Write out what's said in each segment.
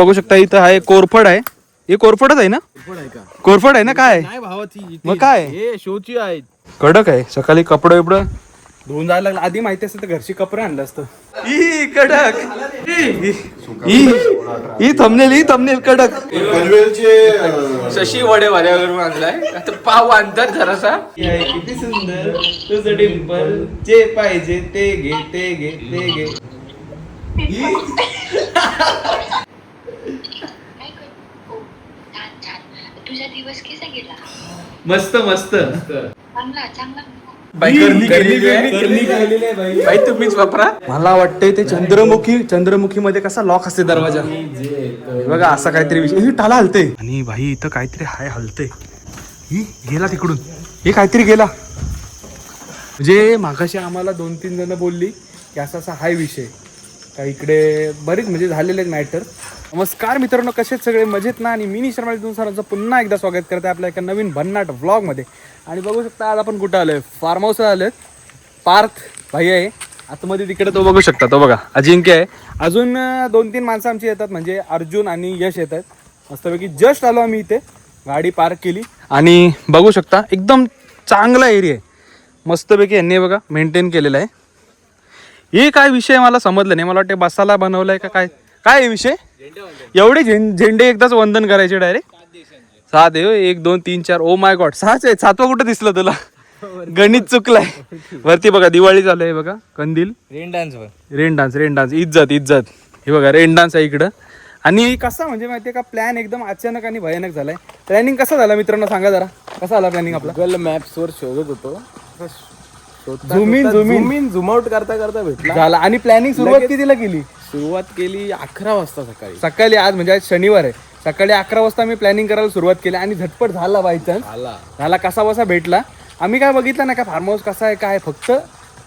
बघू शकता इथं आहे कोरफड आहे. हे कोरफडच आहे ना? कोरफड आहे ना? काय नाही भावाची मग काय हे शोची आहेत. कडक आहे. सकाळी कपडे एवढं धुवून जायला लागलं. आधी माहिती असतं तर घरची कपडे आणलं असतं. ई कडक ही थंबनेल कडक. शशी वडे वाड्यावरून आणलाय. आता पाव आणतात जरासा. किती सुंदर तुझं डिंपल, जे पाहिजे ते घे ते घे ते घे. तुझा दिवस कसा गेला? मस्त मस्त. चांगला चांगला. बाई तुम्हीच वापरा. मला वाटतंय ते चंद्रमुखी मध्ये कसा लॉक असते दरवाजा. बघा असा काहीतरी विषय. ही टाला हलते आणि भाई इथं काहीतरी हाय हलते. ही गेला तिकडून. हे काहीतरी गेला. म्हणजे मागाशी आम्हाला 2-3 जण बोलली की असा हाय विषय का इकडे बरीच म्हणजे झालेले मॅटर. नमस्कार मित्रांनो, कसे सगळे मजेत ना? आणि मी निशर्मा सरांचं पुन्हा एकदा स्वागत करते आपल्या एका नवीन भन्नाट व्लॉगमध्ये. आणि बघू शकता आज आपण कुठं आलोय? फार्म हाऊसला आलोय. पार्थ भाई आहे आतमध्ये तिकडे, तो बघू शकता. तो बघा अजिंक्य आहे. अजून 2-3 माणसं आमची येतात, म्हणजे अर्जुन आणि यश येतात. मस्तपैकी जस्ट आलो आम्ही इथे, गाडी पार्क केली आणि बघू शकता एकदम चांगला एरिया आहे. मस्तपैकी यांनी बघा मेंटेन केलेला आहे. हे काय विषय मला समजलं नाही. मला वाटतं बसाला बनवलाय का काय? काय विषय? एवढे झेंडे एकदाच वंदन करायचे डायरेक्ट? 7 आहे. 1 2 3 4. ओ माय गॉड 6 आहे. 7वा कुठं दिसलं तुला? गणित चुकलाय. वरती बघा दिवाळी चालू आहे बघा. कंदील, रेन डान्स. इज्जत. हे बघा रेन डान्स आहे इकडं. आणि कसा म्हणजे माहितीये का, प्लॅन एकदम अचानक आणि भयानक झालाय. प्लॅनिंग कसा झाला मित्रांनो सांगा जरा. कसा झाला प्लॅनिंग आपला? गुगल मॅप्स वर शोधत होतो. झूम आउट करता भेटला झाला. आणि प्लॅनिंग सुरुवात कितीला केली? सुरुवात केली 11 वाजता सकाळी. आज म्हणजे आज शनिवार आहे. सकाळी 11 वाजता आम्ही प्लॅनिंग करायला सुरुवात केली आणि झटपट झाला. बाय चान्स झाला. कसा बसा भेटला. आम्ही काय बघितलं ना का फार्म हाऊस कसा आहे काय, फक्त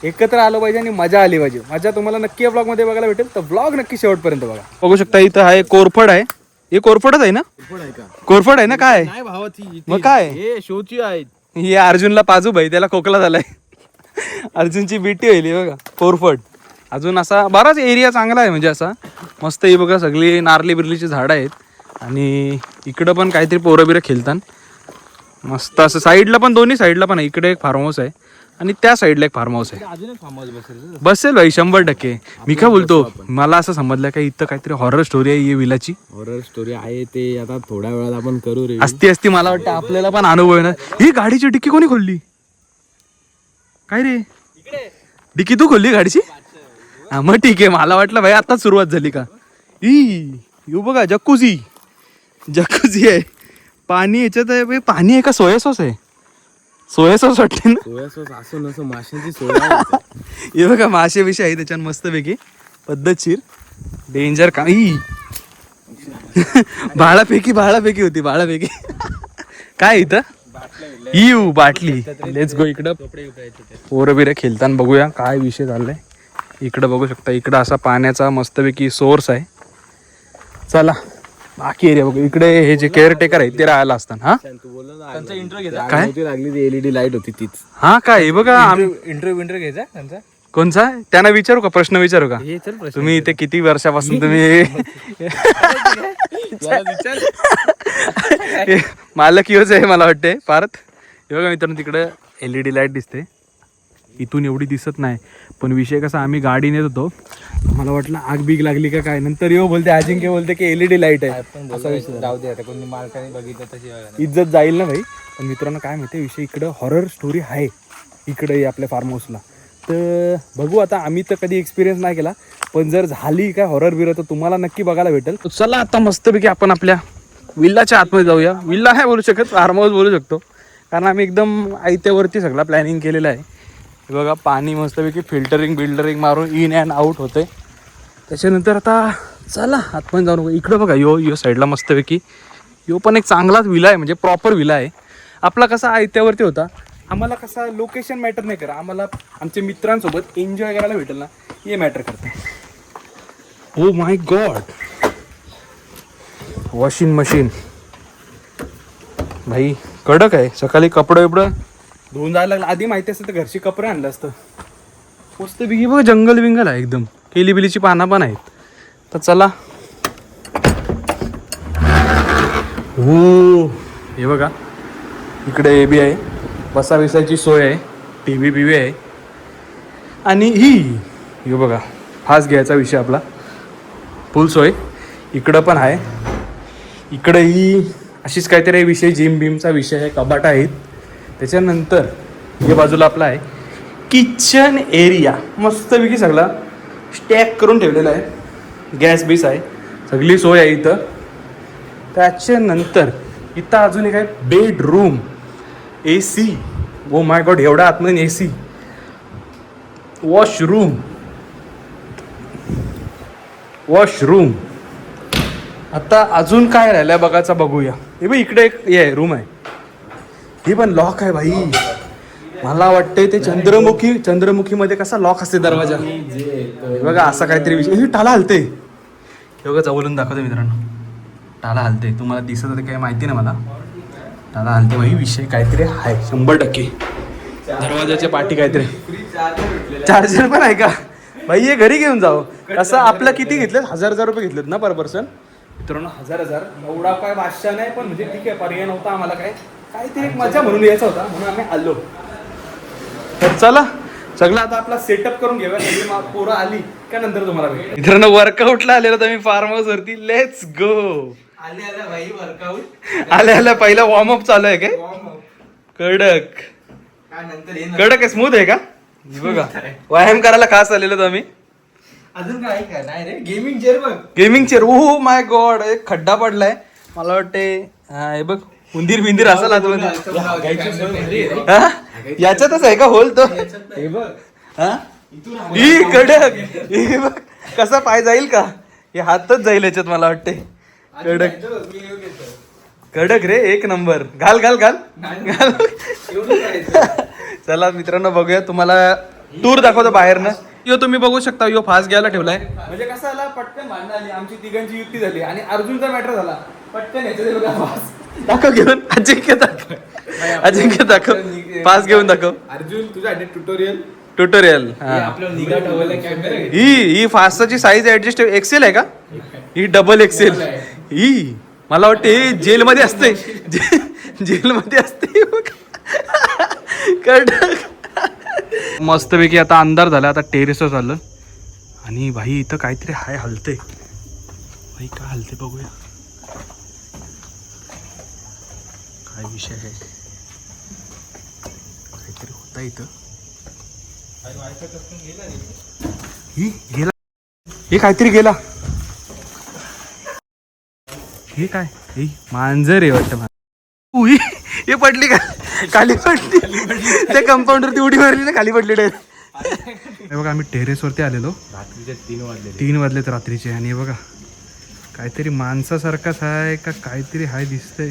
एकत्र आलं पाहिजे आणि मजा आली पाहिजे. मजा तुम्हाला नक्की या ब्लॉग मध्ये बघायला भेटेल, तर ब्लॉग नक्की शेवटपर्यंत बघा. बघू शकता इथं आहे कोरफड आहे. हे कोरफडच आहे ना? कोरफड आहे ना? काय नाही भावाची मग काय? हे शोची आहेत. हे अर्जुनला पाजू भाई, त्याला खोकला झालाय. अर्जुनची बीटी होईल बघा. कोरफड. अजून असा बराच एरिया चांगला आहे, म्हणजे असा मस्त. ही बघा सगळी नारली बिरलीची झाडं आहेत. आणि इकडं पण काहीतरी पोरं बिरं खेळतात मस्त. असं साईडला पण, दोन्ही साईडला पण आहे. इकडे एक फार्म हाऊस आहे आणि त्या साईडला एक फार्म हाऊस आहे. अजून एक फार्म हाऊस बसेल भाई 100%. मी काय बोलतो, मला असं समजलं का इथं काहीतरी हॉरर स्टोरी आहे. ही विलाची हॉरर स्टोरी आहे. ते आता थोड्या वेळात आपण करू रे. असती मला वाटतं आपल्याला पण अनुभव येणार. ही गाडीची डिक्की कोणी खोलली? काय रे, डिक्की तू खोलली गाडीची? हा मग ठीक आहे. मला वाटलं भाई आताच सुरुवात झाली का. येऊ बघा जक्कुझी आहे. पाणी याच्यात आहे. पाणी आहे का सोया सॉस आहे? सोया सॉस वाटते ना. सोया सॉस असं नसं माशांची सोया. हे बघा मासे विषय आहे त्याच्यात मस्तपैकी पद्धतशीर. डेंजर का भाळापैकी होती. काय इथं येऊ बाटली. Let's go. इकडं पोरं बिरं खेळताना बघूया काय विषय झालाय. इकडं बघू शकता. इकडं असा पाण्याचा मस्तपैकी सोर्स आहे. चला बाकी एरिया बघू. इकडे हे जे केअरटेकर आहे ते राहायला असतात. हा त्यांचा इंटरव्ह्यू काय लागली ती LED लाईट होती तीच. हा काय? हे बघा इंटरव्ह्यू घ्यायचा त्यांचा. कोणचा? त्यांना विचारू का? प्रश्न विचारू का? तुम्ही इथे किती वर्षापासून तुम्ही मालक योच आहे मला वाटते पार्थ. हे बघा मित्रांनो तिकडे LED लाईट दिसते. इथून एवढी दिसत नाही, पण विषय कसा, आम्ही गाडी नेत होतो, मला वाटलं आग बीग लागली का काय. नंतर येऊ बोलते अजिंक्य बोलते की LED लाईट आहे. असा विषय जाऊ दे, आता कोणी मालकाने बघितलं तशी इज्जत जाईल ना भाई. पण मित्रांनो काय माहिती विषय, इकडं हॉरर स्टोरी आहे इकडे आपल्या फार्म हाऊसला. तर बघू आता. आम्ही तर कधी एक्सपिरियन्स नाही केला, पण जर झाली काय हॉरर बिरं तर तुम्हाला नक्की बघायला भेटेल. चला आता मस्तपैकी आपण आपल्या विल्लाच्या आतमध्ये जाऊया. विल्ला नाही बोलू शकत, फार्म हाऊस बोलू शकतो, कारण आम्ही एकदम आयत्यावरती सगळा प्लॅनिंग केलेला आहे. हे बघा पाणी मस्तपैकी फिल्टरिंग मारून इन अँड आउट होते. त्याच्यानंतर आता चला आतमध्ये जाऊ. इकडं बघा यो साईडला मस्तपैकी यो पण एक चांगलाच विला आहे, म्हणजे प्रॉपर विला आहे. आपला कसा आयत्यावरती होता, आम्हाला कसा लोकेशन मॅटर नाही करा, आम्हाला आमच्या मित्रांसोबत एन्जॉय करायला भेटेल ना, हे मॅटर करते. ओ माय गॉड, वॉशिंग मशीन भाई कडक आहे. सकाळी कपडे एवढं धुवून जायला लागलं. आधी माहिती असतं तर घरची कपडे आणलं असतं. मस्त बिगी बघ, जंगल आहे एकदम. केली बिलीची पानं पण आहेत. तर चला हो हे बघा इकडे ए बी आहे, बसा विसायची सोय आहे, टी व्ही बी व्ही आहे. आणि हे बघा फास्ट घ्यायचा विषय आपला फुल सोय. इकडं पण आहे, इकडे ही अशीच काहीतरी विषय जिम बीमचा विषय आहे, कपाट आहेत. त्याच्यानंतर हे बाजूला आपला आहे किचन एरिया, मस्तपैकी सगळा स्टॅक करून ठेवलेला आहे, गॅस बीस आहे, सगळी सोय आहे इथं. त्याच्यानंतर इथं अजून एक आहे bedroom, A C, oh my God एवढा आतमध्ये ए सी, वॉशरूम. आता अजून काय राहिलं बघायचा बघूया. हे बघ इकडे एक हे आहे रूम आहे, ही पण लॉक आहे भाई. मला वाटतंय ते चंद्रमुखीमध्ये कसा लॉक असते दरवाजा, हे बघा असा काहीतरी विषय. ही टाला हलते, हे बघा जवळून दाखवतो मित्रांनो, टाला हलते. तुम्हाला दिसत होते काही माहिती नाही मला, टाला हलते भाई. विषय काहीतरी आहे 100%. दरवाजाच्या पाठी काहीतरी चार्जर पण आहे का भाई? हे घरी घेऊन जाऊ. कसं आपलं किती घेतलेत, 1000 रुपये घेतलेत ना पर पर्सन मित्रांनो. 1000 एवढा काय बादशाह नाही, पण म्हणजे ठीक आहे, पर्याय नव्हता आम्हाला. काहीतरी एक मजा म्हणून यायचा होता, म्हणून आम्ही आलो. तर चला सगळं आता आपला सेटअप करून घेऊया. सगळी पोरं आली का नंतर तुम्हाला भेटेल. मित्रांनो वर्कआउटला आलेलो तर मी फार्म हाऊस वरती. Let's go. आल्या पहिला वॉर्मअप चालू आहे काय? कडक आहे, स्मूथ आहे का? बघा व्यायाम करायला खास आलेलो तर आम्ही. अजून काय नाही रे, गेमिंग चेअर बघ, gaming chair. O my God, एक खड्डा पडलाय मला वाटते. हा हे बघ उंदीर बिंदीर असा आतमध्ये. याच्यातच आहे का होल तो? हे बघ ही कडक, हे बघ कसा पाय जाईल का? हे हातच जाईल याच्यात मला वाटते. कडक रे, एक नंबर. घाल घाल घाल घाल. चला मित्रांनो बघूया, तुम्हाला टूर दाखवतो बाहेरनं. यो तुम्ही बघू शकता, यो फास्ट घ्यायला ठेवलाय. म्हणजे कसं आला, पटकन भांडण आली, आमची तिघांची युक्ती झाली आणि अर्जुनचा मॅटर झाला. पटकन याच्यात दाखव घेऊन, अजिंक्य दाखव फास्ट घेऊन दाखव. अर्जुन तुझ्यासाठी ट्युटोरियल. आपलं निगा ठेवायला कॅमेरा. ही फास्टची साईज ऍडजस्ट एक्सेल आहे का? ही डबल एक्सेल. ही मला वाटते ही जेलमध्ये असते, जेलमध्ये असते. मस्तपैकी आता अंधार झाला, आता टेरेसवर चाललं. आणि भाई इथं काहीतरी हाय हलते भाई. काय हलते बघूया, काय विषय आहे, काहीतरी होता इथं. ही गेला, हे काहीतरी गेला. हे काय, हे मांजर आहे वाटतं. हे पडली का? खाली पडली, त्या कंपाऊंडवरती उडी मारली ना, खाली पडली डायरेक्ट. हे बघा आम्ही टेरेसवरती आलेलो, रात्रीचे 3 वाजलेत रात्रीचे. आणि हे बघा काहीतरी माणसासारखाच आहे का काहीतरी हाय दिसतंय.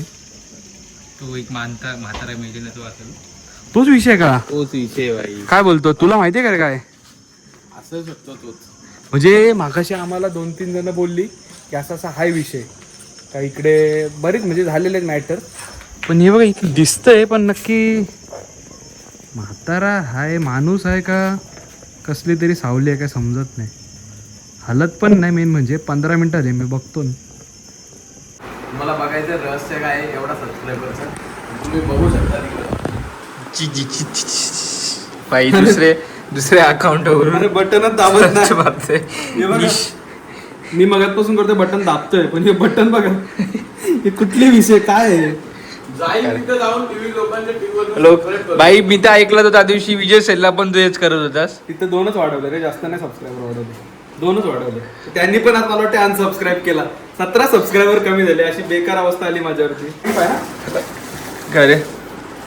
तो एक म्हातारा मेलेला तो असेल, तोच विषय का? तोच विषय भाई. काय बोलतो, तुला माहितीये का रे काय? असं शकतो तोच. म्हणजे मागाशी आम्हाला 2-3 जण बोलली की असा असा हाय विषय का इकडे, बरेच म्हणजे झालेले मॅटर. पण हे बघा इथे दिसतंय, पण नक्की म्हातारा हाय, माणूस आहे का कसली तरी सावली आहे काय समजत नाही. हालत पण नाही. मेन म्हणजे 15 मिनिटं आले मी बघतो. तुम्हाला बघायचं रहस्य काय आहे, एवढा सबस्क्रायबरचा तुम्ही बघू शकता. बाई दुसऱ्या अकाउंटवरून बटनच दाबत नाही. मी मगातपासून करतोय, बटन दाबतोय, पण हे बटन बघा, हे कुठले विषय काय आहे. जाऊन टीव्ही लोकांच्या टीव्हीवर बाई मी तर ऐकलं होतं त्या दिवशी विजय सेलला पण तू हेच करत होतास. तिथं 2च वाढवले रे, जास्त नाही सबस्क्रायबर वाढवले, 2च वाढवले. त्यांनी पण आज मला वाटतं अनसबस्क्राईब केला. 17 सबस्क्रायबर कमी झाले, अशी बेकार अवस्था आली माझ्यावरती. काय रे?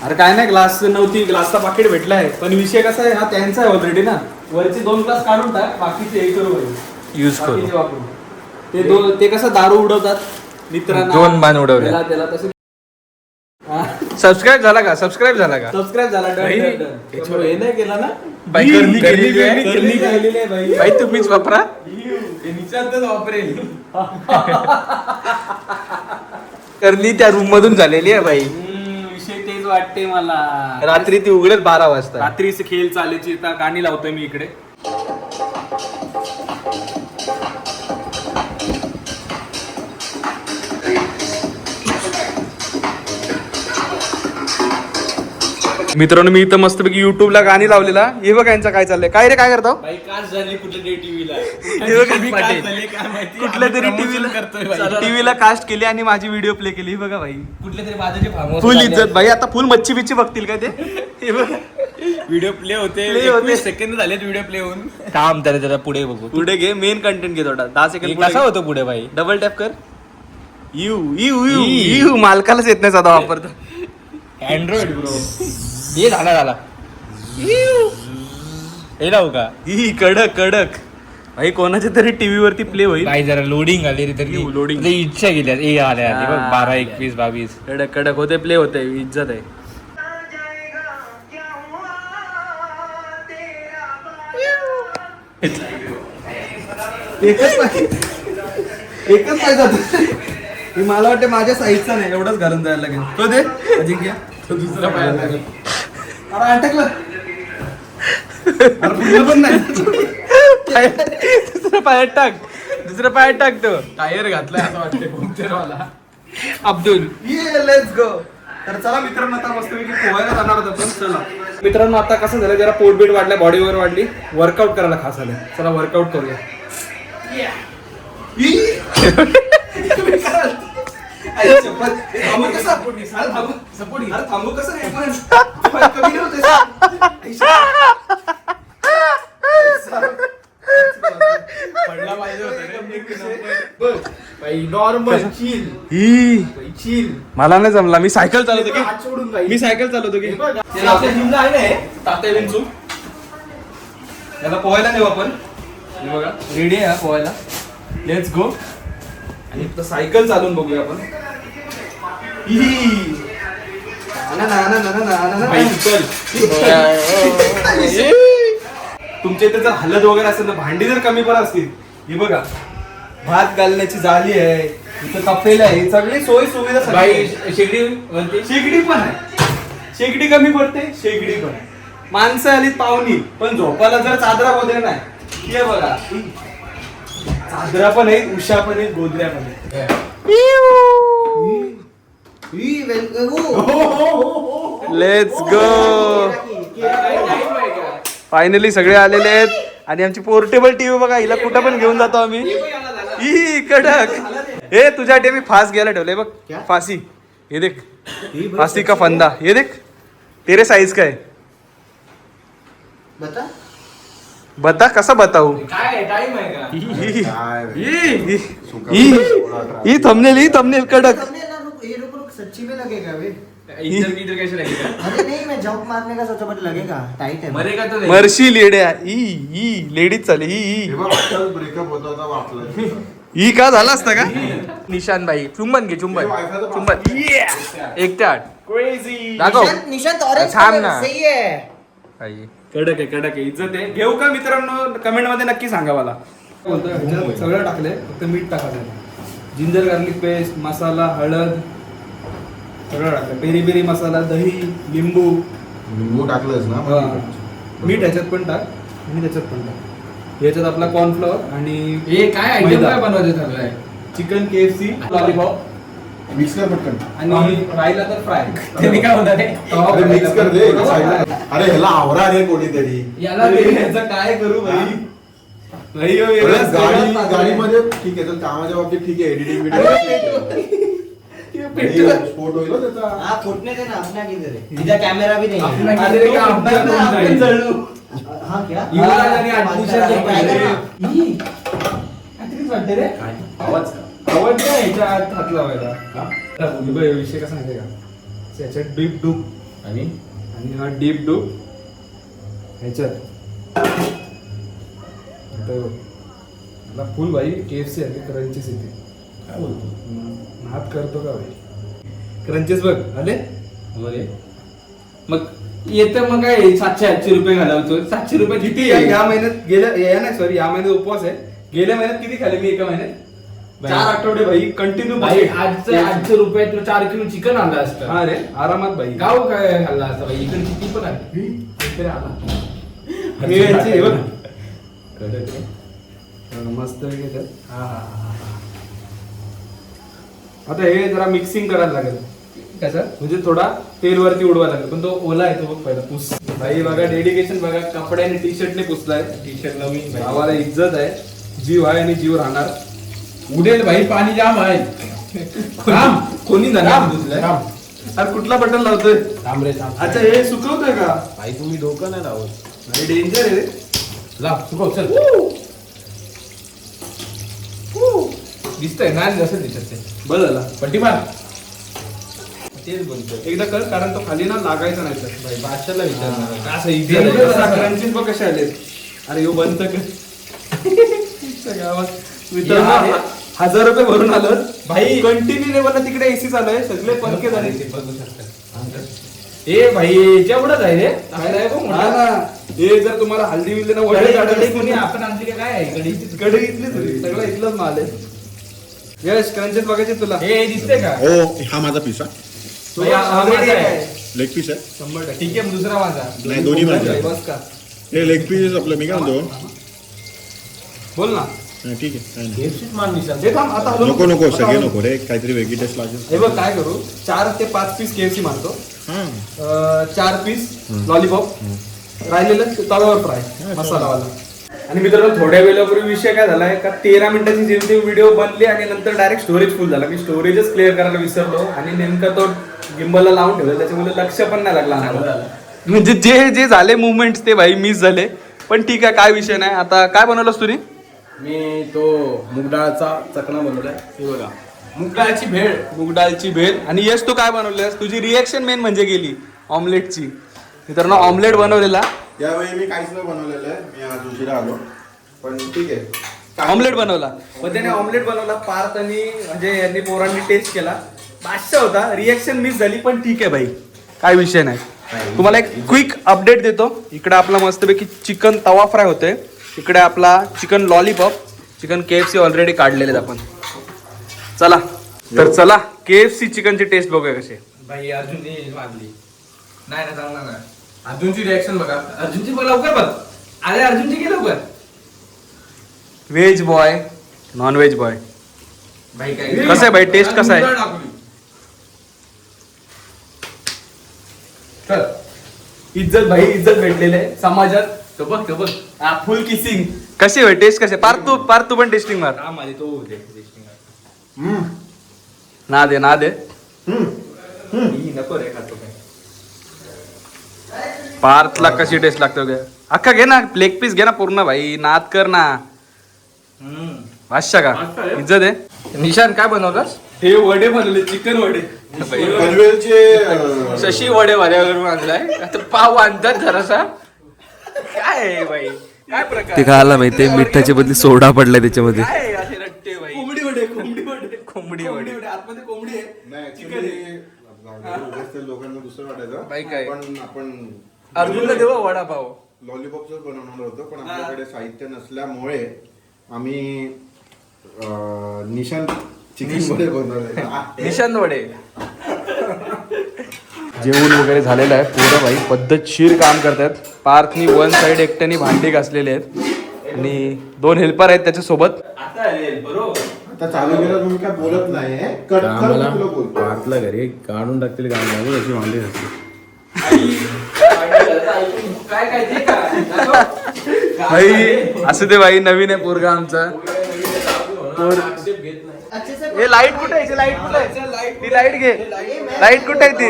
अरे काय नाही, ग्लास नव्हती, ग्लासचा पाकिट भेटलाय. पण विषय कसा आहे, हा त्यांचा आहे ऑलरेडी ना. वरचे 2 ग्लास काढून टाक, बाकीचे हे करू यूज करू. वापरू. ते कसं दारू उडवतात मित्रांना, 2 बाण उडवले. त्याला तसं. सबस्क्राईब झाला का? सबस्क्राईब झाला का? सबस्क्राईब झाला. हे नाही केला ना बाई करणी केलेली आहे. केलेली आहे बाई. बाई तुम्हीच वापरा. निचांतच वापरेल. करणी त्या रूम मधून झालेली आहे बाई. विषय तेच वाटते मला. रात्री ती उघडेल 12 वाजता. रात्रीच खेळ चालायची, गाणी लावतोय मी इकडे. मित्रांनो मी इथं मस्तपैकी युट्यूबला गाणी लावलेला. हे बघ यांचं काय चाललंय. काय रे काय करतो बाई काच झाली कुठल्या तरी टीव्हीला कुठल्या तरी टीव्हीला कास्ट केली आणि माझी व्हिडिओ प्ले केली. हे बघा भाई कुठल्या तरी बाजाचे फार्म फुल इज्जत भाई. आता फुल मच्छी बिच्छी बघतील काय ते. हे बघा व्हिडिओ प्ले होते 21 सेकंद झालेत व्हिडिओ प्ले होऊन. काम त्याला पुढे बघू. पुढे घे मेन कंटेंट घे थोडा 10 सेकंड कसा होतो पुढे भाई. डबल टॅप कर. यू मालकालाच येत नाही साधा वापरतो. Android bro. ये झाला हे लावू का. ही कडक भाई कोणाच्या तरी टीव्ही वरती प्ले होईल. काही जरा लोडिंग आली रे तरी लोडिंग इच्छा गेल्या ए आल्या 12 21 22 कडक होते प्ले होते. इज्जत आहे. एकच पाहिजे मला वाटतं माझ्या साईजचा नाही एवढंच घालून जायला लागेल. तो दे अजिंक्य तो दुसरा पाहायला लागेल. अरे अटकलं पण नाही. दुसऱ्या पायात टाक तो. टायर घातलाय असं वाटतं कोणत्या अब्दुल. Let's go. तर चला मित्रांनो आता मस्तपैकी पोहायला जाणार होतो पण चला मित्रांनो आता कसं झालं जरा पोटबीट वाढल्या बॉडी वगैरे वाढली. वर्कआउट करायला खास आलं. चला वर्कआउट करूया. थांबू कसं पडला पाहिजे नॉर्मल चिल. मला नाही जमला. मी सायकल चालवतो की तात्या विंचू याला पोहायला नेऊ आपण. हे बघा रेडी आहे पोहायला. Let's go. आणि सायकल चालवून बघूया आपण. तुमच्या इथे जर हलत वगैरे असेल ना भांडी जर कमी पण असतील. हे बघा भात घालण्याची जाळी आहे इथं तपेल आहे. सगळी सोय सुविधा शेगडी पण आहे. शेगडी कमी पडते. शेगडी पण आहे. माणसं आली पाहुणी पण झोपाला जर चादरा वगैरे नाही. हे बघा चादरा पण आहेत. उषा पण आहेत. गोदऱ्या पण आहेत. Let's go. फायनली सगळे आलेले आहेत. आणि आमची पोर्टेबल टीव्ही बघा. हिला कुठं पण घेऊन जातो आम्ही. ही कडक. हे तुझ्यासाठी मी फास घ्यायला ठेवलंय बघ. फासी. हे देख फासी का फंदा. हे देख तेरे साइज का है. बता कसा बताऊ. ही थंबनेल कडक. सच्ची में लगेगा वे. इधर कैसे लगेगा. अरे नहीं मैं जंप मारने का सोचा बट लगेगा टाइट है. मरेगा तो मरशी लेड्या. ही लेडीज चाले. ही ब्रेकअप होता था वापला. ही का झाला असता का. निशान भाई चुंबन घे. चुंबन एक ते 8 दाखव. निशांत ऑरेंज थांब ना. सही है. कडक आहे. इज्जत आहे. घेऊ का मित्रांनो कमेंट मध्ये नक्की सांगा मला. बोलतो सगळं टाकलंय फक्त मीठ टाकायचं. जिंजर गार्लिक पेस्ट मसाला हळद सगळं टाकलं. पेरी पेरी मसाला दही लिंबू टाकलंच ना. मीठ ह्याच्यात पण टाक आणि त्याच्यात पण टाक. याच्यात आपला कॉर्नफ्लॉवर आणि हे काय आयटम काय बनवायचं ठरलंय. चिकन KFC लॉलीपॉप मिक्स कर पटकन. आणि राहिला तर फ्राय. त्यांनी काय होणार अरे मिक्स कर दे एका साईडला. अरे ह्याला आवरा रे कोणीतरी. याला ह्याचं काय करू भाई. गाडीमध्ये ठीक आहे. तर कामाच्या बाबतीत ठीक आहे. एडिटिंग स्पोर्ट होईल हो त्याचा. हाँ फुटने देना अपना किधर है. इधर कैमरा भी नहीं है. अरे का आपण जळू. हाँ क्या युवराज आणि आठवीच्या वाटते रे. आवाज नाही ह्याच्या आत हात लावायला. विषय कसा माहिती का. ह्याच्यात डीप डूब आणि हा डीप डूब ह्याच्यात मला फुल भाई KFC आहे. क्रंचेस येते. काय बोलतो. हात करतो का भाई. क्रंचेस बघ आले. मग येतं मग काय 700-800 रुपये घालवतो. 700 रुपये किती या महिन्यात गेल्या नाही सॉरी या महिन्यात उपवास आहे. गेल्या महिन्यात किती खाल्ले मी एका महिन्यात. 4 आठवडे भाई कंटिन्यू. भाई 800 रुपये तुला 4 किलो चिकन आणलं असतं. हा रे आरामात भाई. गाव काय खाल्ला असता भाई. इकडे किती पण आहे. इकडे आला. हे यांचे हे बघ. मस्त आता हे जरा मिक्सिंग करायला लागेल. कसा म्हणजे थोडा तेल वरती उडवा लागेल पण तो ओला आहे तो बघ पहिला पुस भाई बघा डेडिकेशन बघा कपड्याने टी शर्टने पुसलाय टी शर्ट नवीन भावाला इज्जत आहे जीव आहे आणि जीव राहणार उडेल भाई पाणी जाम आहे कोणी जाणार अरे कुठला बटन लावतोय अच्छा हे सुकवतोय का भाई तुम्ही डोकं नाही लावत अरे डेंजर आहे रे लाव सुकव चल दिसतंय नाही जसं दिसत बरं झाला पट्टी मार तेच बोलतोय एकदा कर कारण तो खाली ना लागायचा नाही तर भाई बादशाला विचारणार असं क्रंचीज बघ कसे आले अरे यो बंद कर गावात मित्रांनो 1000 रुपये भरून आलं भाई कंटिन्यू लेवलला तिकडे एसी चालू आहे सगळे पंखे झाले ए भाई जेवढंच आहे रे हा ना. हे जर तुम्हाला हल्दी बिल्दी ना वडे काढायला कोणी आपण आणली काय आहे गडी कडे घेतली सगळं इथलंच माल आहे यश क्रंचेस बघायचे तुला हे दिसते का हो हा माझा पीस आहे भाई, हा माझा आहे. लेग पीस आहे 100% ठीक आहे दुसरा माझा नाही दोन्ही माझे आहे. बस का हे लेग पीस आपलं मी काय म्हणतो बोल ना हा, ठीक आहे काय नाही. हे थांब आता हलवू नको नको आता सगळे हलवू. नको रे काहीतरी वेगळी टेस्ट हे लागेल बघ काय करू 4 ते 5 पीस केएफसी मारतो हा 4 पीस लॉलीपॉप राहिलेलं तव्यावर फ्राय मसालावाला आणि मित्रांनो थोड्या वेळापूर्वी विषय काय झालाय का 13 मिनिटाची जेमतेम व्हिडिओ बनली आणि नंतर डायरेक्ट स्टोरेज फुल झाला मी स्टोरेजच क्लिअर करायला विसरलो आणि नेमका तो गिंबलला लावून ठेवला त्याच्यामुळे लक्ष पण नाही लागला आम्हाला. म्हणजे जे जे झाले मुवमेंट ते भाई मिस झाले पण ठीक आहे काय विषय नाही आता काय बनवलंस तुम्ही मी तो मुगडाळचा चकना बनवलाय हे बघा मुगडाळची भेळ मूगडाळची भेल आणि यश तू काय बनवलेस तुझी रिएक्शन मेन म्हणजे गेली ऑमलेटची मित्रांनो ऑमलेट बनवलेला यावेळी मी काहीच नाही बनवलेलं आहे मी आज उशिरा आलो पण ठीक आहे ऑमलेट बनवला पण त्याने ऑमलेट बनवला पार्थ आणि म्हणजे यांनी पोरांनी टेस्ट केला बादशाह होता रिएक्शन मिस झाली पण ठीक आहे भाई काय विषय नाही तुम्हाला एक क्विक अपडेट देतो इकडे आपला मस्तपैकी चिकन तवा फ्राय होतोय इकडे आपला chicken lollipop chicken KFC already काढलेले आहेत आपण चला तर चला KFC चिकनची टेस्ट बघूया कशी भाई अर्जुनने मारली नाही ना चांगला नाही अर्जुनची रिएक्शन बघा अर्जुनची बघ लवकर बघ अरे अर्जुनची की लवकर veg boy non veg boy भाई काय कसं आहे भाई टेस्ट कसं आहे चल इज्जत भाई इज्जत भेटलेली आहे समाजात तो बघ फुल किसिंग कशी भाई टेस्ट कसे पार्थ तू पण टेस्टिंग मार हा माझी तो होते ना दे नको रे खातो काय पार्थला कशी टेस्ट लागते गे अख्खा घे ना लेग पीस घे ना पूर्ण भाई नाद कर ना बादशाह का इज्जत आहे निशान काय बनवलास हे वडे बनवले चिकन वडे पनवेलचे शशी वडे वाड्यावरून आणलाय आता पाव आणतात जरासा काय आहे भाई काय प्रकार ते खायला माहिती मिठाच्या बदली सोडा पडलाय त्याच्यामध्ये काय आहे असे रट्टे भाई कोंबडी वडे आतमध्ये कोंबडी आहे नाही ऍक्च्युली लोकांना दुसरं वाटायचं बाई काय? पण आपण अर्जुनला देवा वडापाव लॉलीपॉपच बनवणार होतो पण आपल्याकडे साहित्य नसल्यामुळे आम्ही निशांत चिकन मध्ये बनवले निशांत वडे जेवण वगैरे झालेलं आहे पोरं भाई पद्धतशीर काम करतात पार्थनी वन साइड एकट्याने भांडी घासलेले आहेत आणि 2 हेल्पर आहेत त्याच्यासोबत आता बरोबर आता चालू केलं तुम्ही काय बोलत नाही कट तुला बोलतो पार्थला घरी काढून टाकतील काम लागू अशी भांडी घातली काय काय ते का भाई असं ते भाई नवीन आहे पोरगा आमचा हे लाईट कुठे आहे लाईट कुठे आहे ती लाईट घे लाईट कुठे आहे ती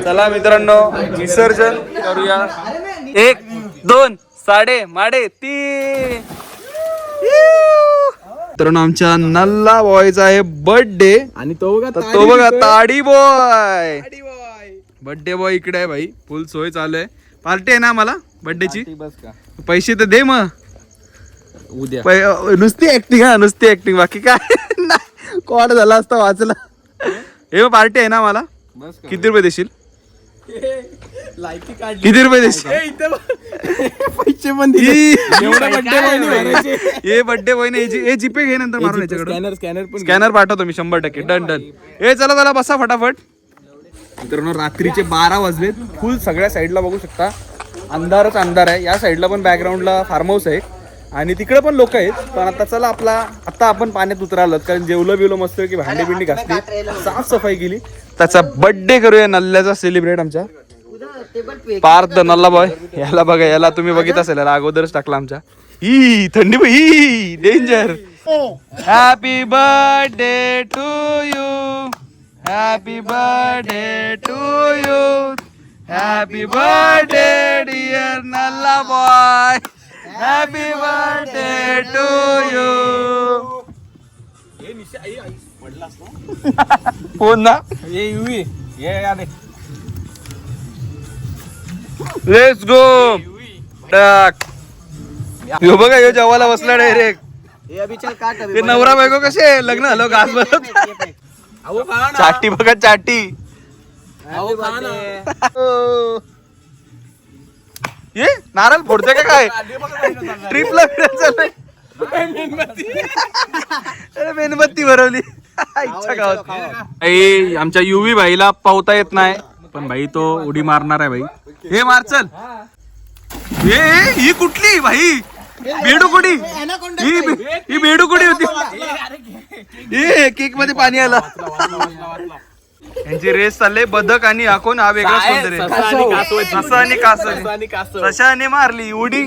चला मित्रांनो विसर्जन करूया 1 2 साडे माडे 3 मित्रांनो आमच्या नल्ला बॉयचा आहे बर्थडे आणि तो तो बघा ताडी बॉय बर्थडे बॉय इकडे आहे भाई फुल सोय चालू आहे पार्टी आहे ना आम्हाला बर्थडेची पैसे तर दे मग उद्या नुसती ऍक्टिंग हा नुसती ऍक्टिंग बाकी काय कॉड झाला असता वाचला हे मग पार्टी आहे ना मला किती रुपये देशील किती रुपये देशील पैसे पण हे बर्थडे बॉय हे जीपे घे नंतर मारून याच्याकडे स्कॅनर स्कॅनर पाठवतो मी 100% डन हे चला बसा फटाफट मित्रांनो रात्रीचे 12 वाजलेत फुल सगळ्या साईडला बघू शकता अंधारच अंधार आहे या साईडला पण बॅकग्राऊंडला फार्म हाऊस आहे आणि तिकडे पण लोक आहेत. पण आता चला आता आपण पाण्यात उतरालो कारण जेवलं बिवलं मस्त की भांडी बिंडी घासली साफसफाई केली. त्याचा बर्थडे करूया नल्ल्याचा सेलिब्रेट आमच्या पार्थ नल्ला बॉय. याला बघा, याला तुम्ही बघित असेल, याला अगोदरच टाकला आमच्या. ही थंडी ही danger. Happy birthday to you, happy birthday to you, happy birthday dear नल्ला boy, happy birthday to you. Phone ना लेट्स गो टाक. यो बघा, यो जेवायला बसला डायरेक्ट. ते नवरा बायको कसे लग्न झालं घास बनवत. चाटी बघा चाटी. ये नारळ फोडते का काय? ट्रिपला चाललंय. मेणबत्ती भरवली. इच्छा गावात. आमच्या युवी भाईला पावता येत नाही पण भाई तो उडी मारणार आहे भाई. हे मार चल. ही कुठली भाई? बेडूकुडी. ही बेडूकुडी होती. हे केक मध्ये पाणी आलं. यांची रेस चालले. बदक आणि हा कोण? हा वेगळा कोणतरी. ससा आणि कासव. सशाने मारली उडी.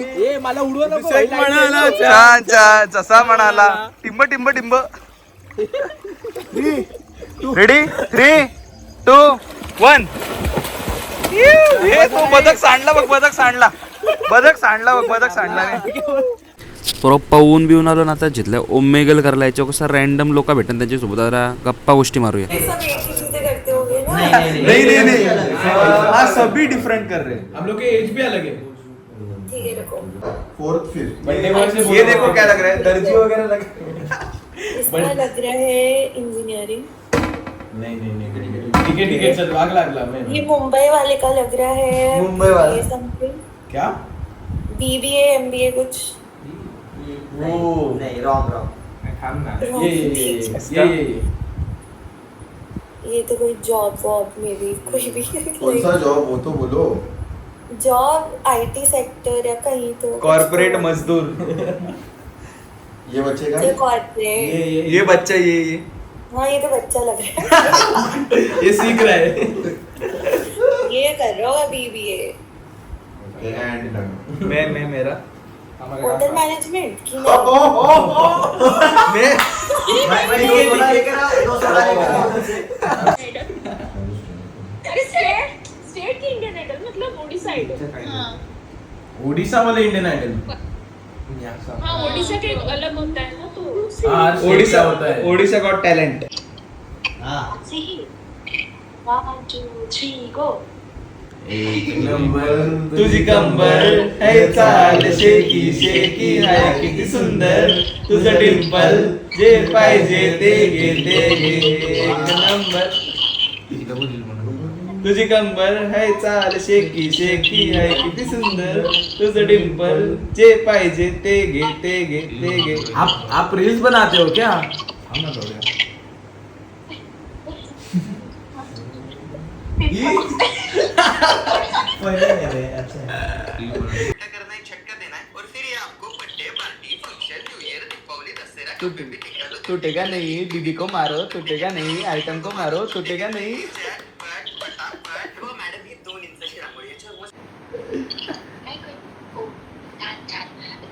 छान छान. ससा म्हणाला टिंब टिंब टिंब. रेडी 3, 2, 1. हे तो बदक सांडला बघ. बदक सांडला बघ. बदक सांडला परत पाहून बिवून आलो ना. आता जिथल्या ओमेगल करायला याच्यावर कसं रॅन्डम लोक भेटतात त्यांच्यासोबत जरा गप्पा गोष्टी मारूया. नहीं हाँ सभी डिफरेंट कर रहे हैं. हम लोग के एज भी अलग है. ठीक है रखो. 4th 5th. ये देखो क्या लग रहा है, दर्जी वगैरह लग रहा है. इसका लग रहा है इंजीनियरिंग. नहीं ठीक है चल आग लागला. ये मुंबई वाले का लग रहा है. मुंबई वाला. ये समथिंग क्या BBA MBA कुछ. नहीं रॉन्ग ये तो कोई जॉब वॉब में भी कोई भी कौन सा जॉब हो तो बोलो. जॉब IT सेक्टर या कहीं तो कॉर्पोरेट मजदूर. ये बच्चे का ये कॉर्पोरेट. ये बच्चा ये हाँ ये तो बच्चा लग रहा है. ये सीख रहा है. ये कर रहा होगा BBA. एंड मैं मेरा होटल मैनेजमेंट की मैं अरे स्टेट की इंडियन आइडल मतलब ओडिशा आइडल. ओडिशा वाले इंडियन आइडल. हाँ ओडिशा के अलग होता है ना तो ओडिशा होता है. Odisha got talent. सही. 1 2 3 गो. तुझी कंबर है चाल शेकी शेकी हाय किती सुंदर तुझं डिंपल जे पाहिजे ते घे एक नंबर. तुझी कंबर है चाल शेकी शेकी हाय किती सुंदर तुझं डिंपल जे पाहिजे ते घे. आप रील्स बनाते हो क्या? टूटेगा नहीं दीदी को मारो, टूटेगा नहीं आइटम को मारो, टूटेगा नहीं.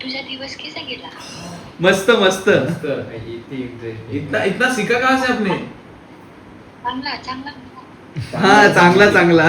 तुझा दिवस कसा गेला? मस्त मस्त. इतना सीखा कहाँ से आपने? चांगला. हा चांगला चांगला.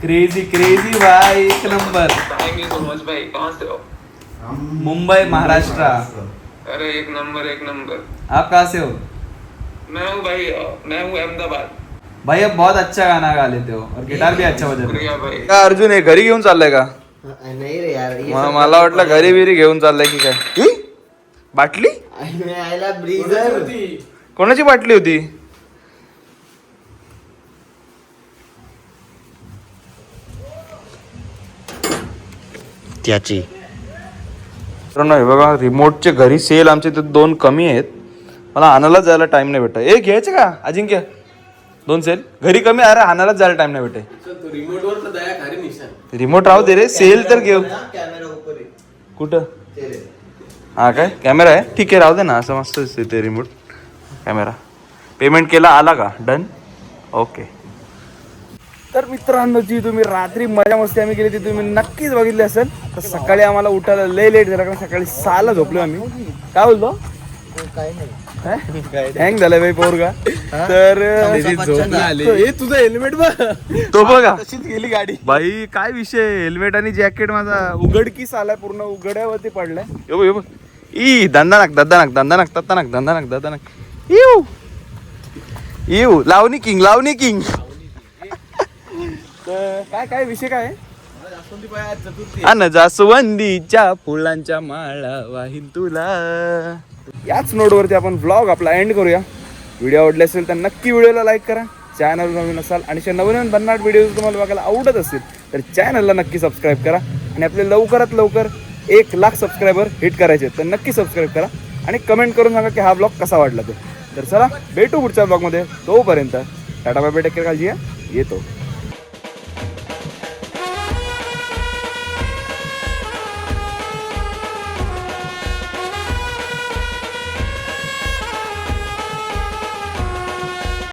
क्रेजी क्रेजी भाई, एक number. Thank you so much भाई. कहाँ से हो? मुंबई महाराष्ट्र. अरे एक नंबर. आप कहाँ से हो? मैं हूँ भाई, मैं हूँ अहमदाबाद. भाई अब बहुत अच्छा गाना गा लेते हो और गिटार भी अच्छा बजाते हो. शुक्रिया भाई. का अर्जुन हे घरी घेऊन चाललाय का? नहीं रे यार ये मला वाटलं घरी बिरी घेऊन चाललाय की काय. ही? बाटली आयला ब्रीझर कोणाची बाटली होती? त्याची. मित्रांनो हे बघा रिमोटचे घरी सेल आमचे ते 2 कमी आहेत. मला आणायला जायला टाइम नाही भेटत. ए घ्यायचे का अजिंक्य? 2 सेल घरी कमी. अरे आणायला जायला टाइम नाही भेटे. रिमोट वर तर दया खारी निशान. रिमोट राहू दे रे, सेल तर घेऊ. कॅमेरा ऊपर आहे. कुठं? हा काय कॅमेरा आहे? ठीक आहे राहू दे ना, असं मस्त दिसते ते रिमोट कॅमेरा. पेमेंट केला आला का? डन. ओके. तर मित्रांनो जी तुम्ही रात्री मजा मस्ती आम्ही केली ती तुम्ही नक्कीच बघितली असेल. तर सकाळी आम्हाला उठायला लय लेट झाला, कारण सकाळी 6ला झोपलो आम्ही. काय बोलतो? काय नाही. हँग झालाय बाई पोरगा. तर तुझं हेल्मेट बघ, तो बघा तशीच गेली गाडी. बाई काय विषय, हेल्मेट आणि जॅकेट माझा उघडकीस आलाय, पूर्ण उघड्यावरती पडलाय. यो बघ ई दंदानाक दंदानाक दंदानाक दंदानाक दंदानाक दंदानाक येऊ येऊ लावणी किंग. तर काय काय विषय काय आहे? अन जास्वंदीच्या फुलांच्या माळा वाहीन तुला. याच नोटवरती आपण व्लॉग आपला एंड करूया. व्हिडिओ आवडले असेल तर नक्की व्हिडिओला लाईक करा. चॅनल नवीन असाल आणि नवीन भन्नाट व्हिडिओ तुम्हाला बघायला आवडत असतील तर चॅनलला नक्की सबस्क्राईब करा. आणि आपले लवकरात लवकर 1,00,000 सबस्क्रायबर हिट करायचे तर नक्की सबस्क्राईब करा आणि कमेंट करून सांगा की हा ब्लॉग कसा वाटला ते. तर चला भेटू पुढच्या ब्लॉगमध्ये. तोपर्यंत tata bye bye, take care, काळजी घ्या. येतो.